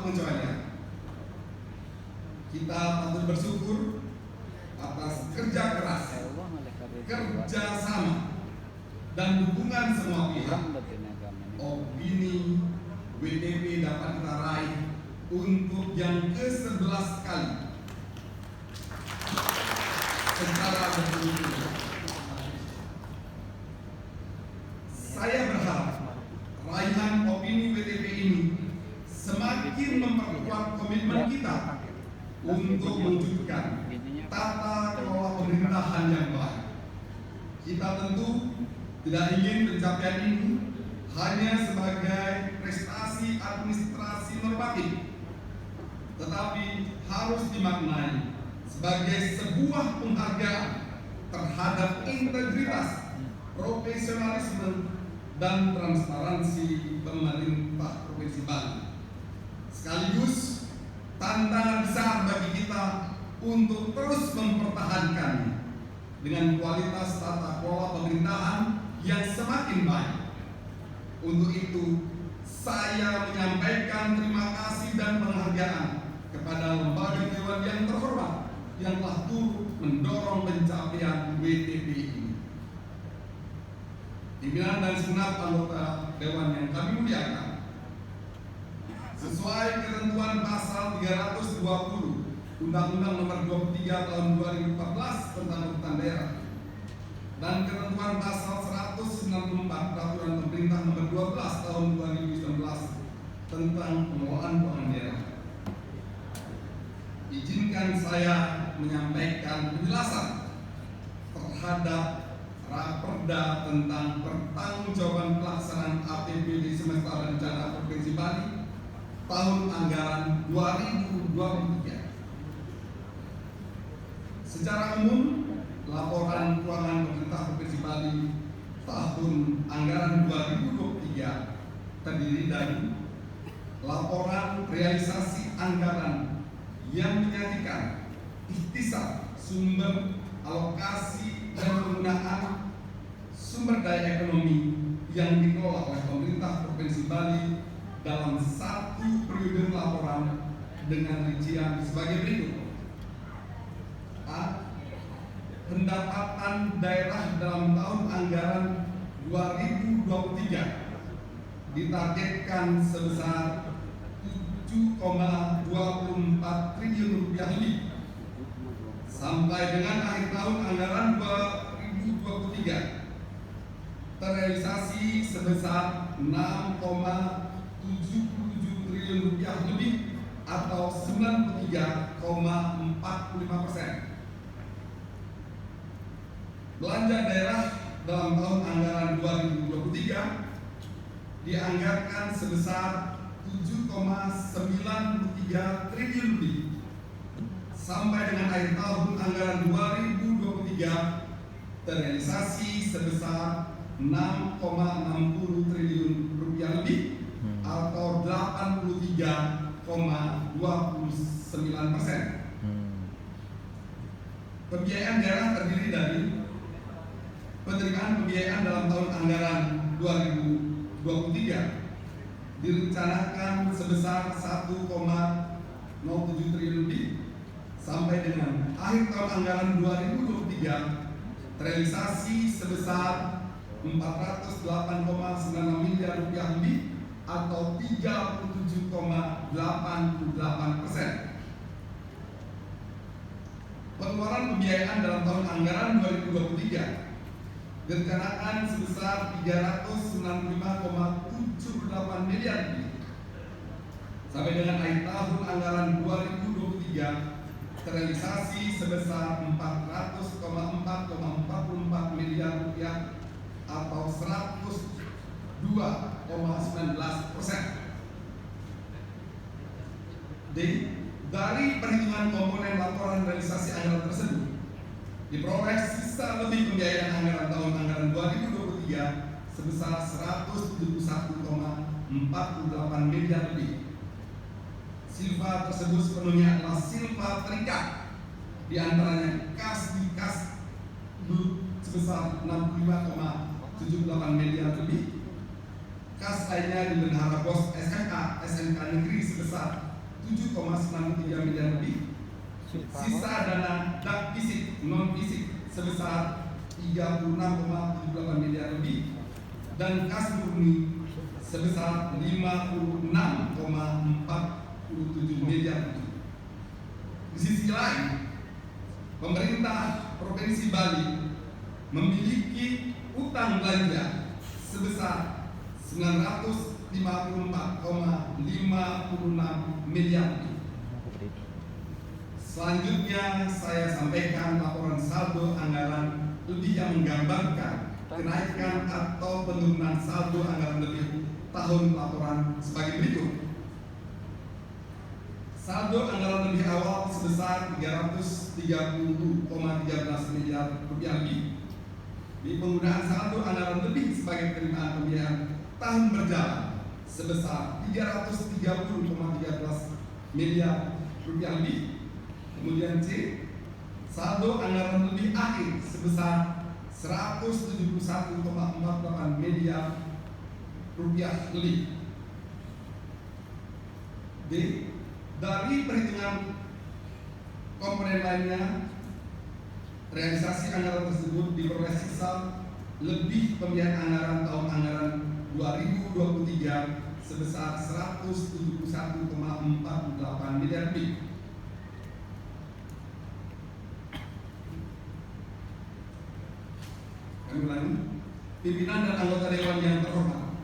pengecualian. Kita patut bersyukur atas kerja keras, kerja sama, dan dukungan semua pihak. Opini WTP dapat kita raih untuk yang ke-11 kali secara berturut-turut. Saya berharap raihan opini WTP ini semakin memperkuat komitmen kita untuk mewujudkan tata kelola pemerintahan yang baik. Kita tentu tidak ingin pencapaian ini hanya sebagai prestasi administrasi normatif, tetapi harus dimaknai sebagai sebuah penghargaan terhadap integritas, profesionalisme, dan transparansi pemerintah Provinsi Bali. Sekaligus tantangan besar bagi kita untuk terus mempertahankan dengan kualitas tata kelola pemerintahan yang semakin baik. Untuk itu, saya menyampaikan terima kasih dan penghargaan kepada lembaga dewan yang terhormat yang telah turut mendorong pencapaian WTP ini. Pimpinan dan segenap anggota dewan yang kami muliakan, sesuai ketentuan pasal 320 Undang-Undang Nomor 23 Tahun 2014 tentang Pemerintahan Daerah dan ketentuan pasal 194 Peraturan Pemerintah Nomor 12 Tahun 2019 tentang pengelolaan keuangan daerah, izinkan saya menyampaikan penjelasan terhadap Raperda tentang pertanggungjawaban pelaksanaan APBD semesta rencana Provinsi Bali tahun anggaran 2023. Secara umum, laporan keuangan pemerintah Provinsi Bali tahun anggaran 2023 terdiri dari laporan realisasi anggaran yang menyajikan ikhtisar sumber alokasi dan penggunaan sumber daya ekonomi yang dikelola oleh pemerintah Provinsi Bali dalam satu periode laporan dengan rincian sebagai berikut. A. Pendapatan daerah dalam tahun anggaran 2023 ditargetkan sebesar 7,24 triliun rupiah lebih. Sampai dengan akhir tahun anggaran 2023 terrealisasi sebesar 6,77 triliun rupiah lebih atau 93,45%. Belanja daerah dalam tahun anggaran 2023 dianggarkan sebesar 7,93 triliun lebih. Sampai dengan akhir tahun anggaran 2023 terrealisasi sebesar 6,60 triliun rupiah lebih atau 83,29%. Pembiayaan daerah terdiri dari penerimaan pembiayaan dalam tahun anggaran 2023 direncanakan sebesar 1,07 triliun lebih. Sampai dengan akhir tahun anggaran 2023 terrealisasi sebesar 408,96 miliar rupiah lebih atau 37,88%. Pengeluaran pembiayaan dalam tahun anggaran 2023 direncanakan sebesar 395,78 miliar lebih. Sampai dengan akhir tahun anggaran 2023 terrealisasi sebesar 400,44 miliar rupiah atau 102,19%. D. Dari perhitungan komponen laporan realisasi anggaran tersebut diperoleh sisa lebih pembiayaan anggaran tahun anggaran 2023 sebesar 171,48 miliar lebih. Silpa tersebut sepenuhnya adalah silpa terikat, di antaranya kas di kas sebesar 65,78 miliar lebih, kas lainnya di bendahara pos SMK negeri sebesar 7,93 miliar lebih, sisa dana fisik non fisik sebesar 36,78 miliar lebih, dan kas murni sebesar 56,47 miliar lebih. Di sisi lain, pemerintah Provinsi Bali memiliki utang belanja sebesar 954,56 miliar lebih. Selanjutnya saya sampaikan laporan saldo anggaran lebih yang menggambarkan kenaikan atau penurunan saldo anggaran lebih tahun laporan sebagai berikut. Saldo anggaran lebih awal sebesar 330,13 miliar rupiah lebih. Di penggunaan saldo anggaran lebih sebagai penerimaan pembiayaan tahun berjalan sebesar 330,13 miliar rupiah lebih. Kemudian C, saldo anggaran lebih akhir sebesar 171,48 miliar rupiah lebih. D, dari perhitungan komponen lainnya, realisasi anggaran tersebut diperoleh sisa lebih pembiayaan anggaran tahun anggaran 2023 sebesar 171,48 miliar lebih. Kami ulangi, pimpinan dan anggota dewan yang terhormat,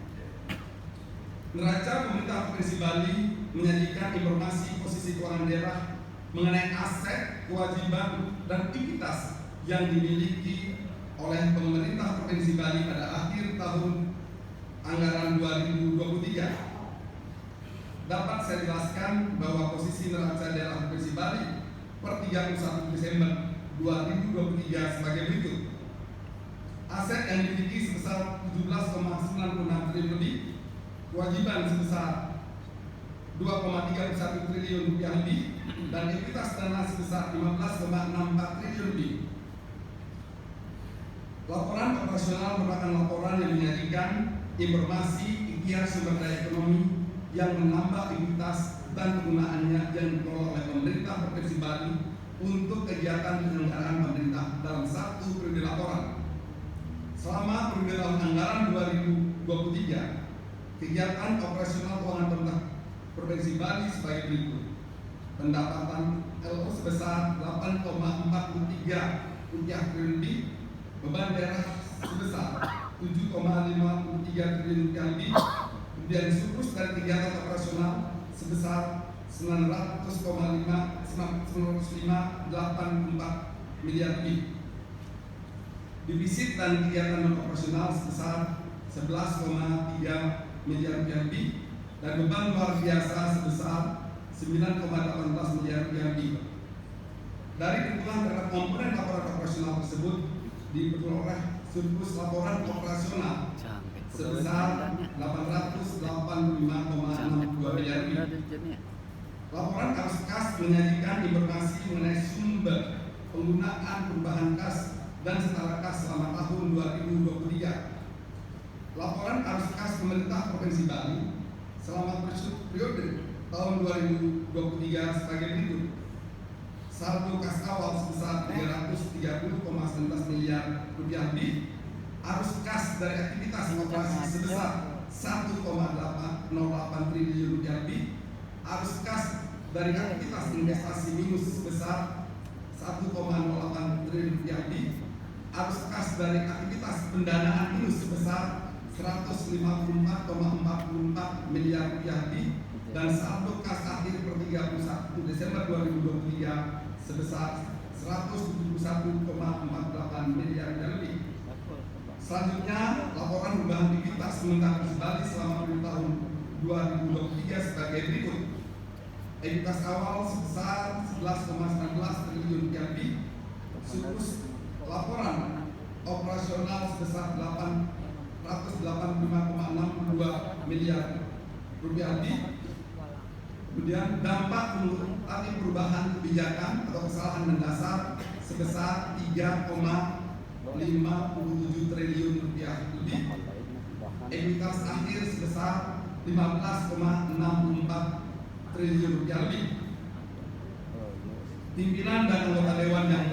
neraca pemerintah Provinsi Bali menyajikan informasi posisi keuangan daerah mengenai aset, kewajiban, dan entitas yang dimiliki oleh pemerintah Provinsi Bali pada akhir tahun anggaran 2023. Dapat saya jelaskan bahwa posisi neraca daerah Provinsi Bali per 31 Desember 2023 sebagai berikut. Aset yang dimiliki sebesar 17,96 triliun lebih, kewajiban sebesar 2,31 triliun rupiah lebih, dan ekuitas dana sebesar 15,64 triliun lebih. Laporan operasional merupakan laporan yang menyajikan informasi ikhtiar sumber daya ekonomi yang menambah ekuitas dan penggunaannya yang dikelola oleh pemerintah Provinsi Bali untuk kegiatan penyelenggaraan pemerintah dalam satu periode laporan. Selama periode tahun anggaran 2023, kegiatan operasional keuangan pemerintah Provinsi Bali sebagai berikut. Pendapatan LO sebesar 8,43 rupiah triliun lebih, beban daerah sebesar 7,53 triliun rupiah lebih, kemudian surplus dari kegiatan operasional sebesar 900,584 miliar lebih. Defisit dan kegiatan non operasional sebesar 11,3 miliar rupiah lebih, dan beban luar biasa sebesar 9,18 miliar rupiah lebih. Dari perhitungan terhadap komponen laporan operasional tersebut diperoleh surplus laporan operasional sebesar 885,62 miliar rupiah. Laporan arus kas menyajikan informasi mengenai sumber penggunaan perubahan kas dan setara kas selama tahun 2023. Laporan arus kas pemerintah Provinsi Bali selama periode tahun 2023 sebagai berikut. Saldo kas awal sebesar 330,19 miliar rupiah lebih. Arus kas dari aktivitas operasi sebesar 1,808 triliun rupiah lebih. Arus kas dari aktivitas investasi minus sebesar 1,08 triliun rupiah lebih. Arus kas dari aktivitas pendanaan minus sebesar 154,44 miliar rupiah lebih, dan saldo kas akhir per 31 Desember 2023 sebesar 171,48 miliar rupiah lebih. Selanjutnya, laporan perubahan aktivitas pemerintah Provinsi Bali selama tahun 2023 sebagai berikut. Ekuitas awal sebesar 11,19 triliun rupiah lebih. Surplus laporan operasional sebesar 885,62 miliar rupiah lebih. Kemudian dampak kumulatif perubahan kebijakan atau kesalahan mendasar sebesar 3,57 triliun rupiah lebih. Ekuitas akhir sebesar 15,64 triliun rupiah lebih. Pimpinan dan anggota dewan yang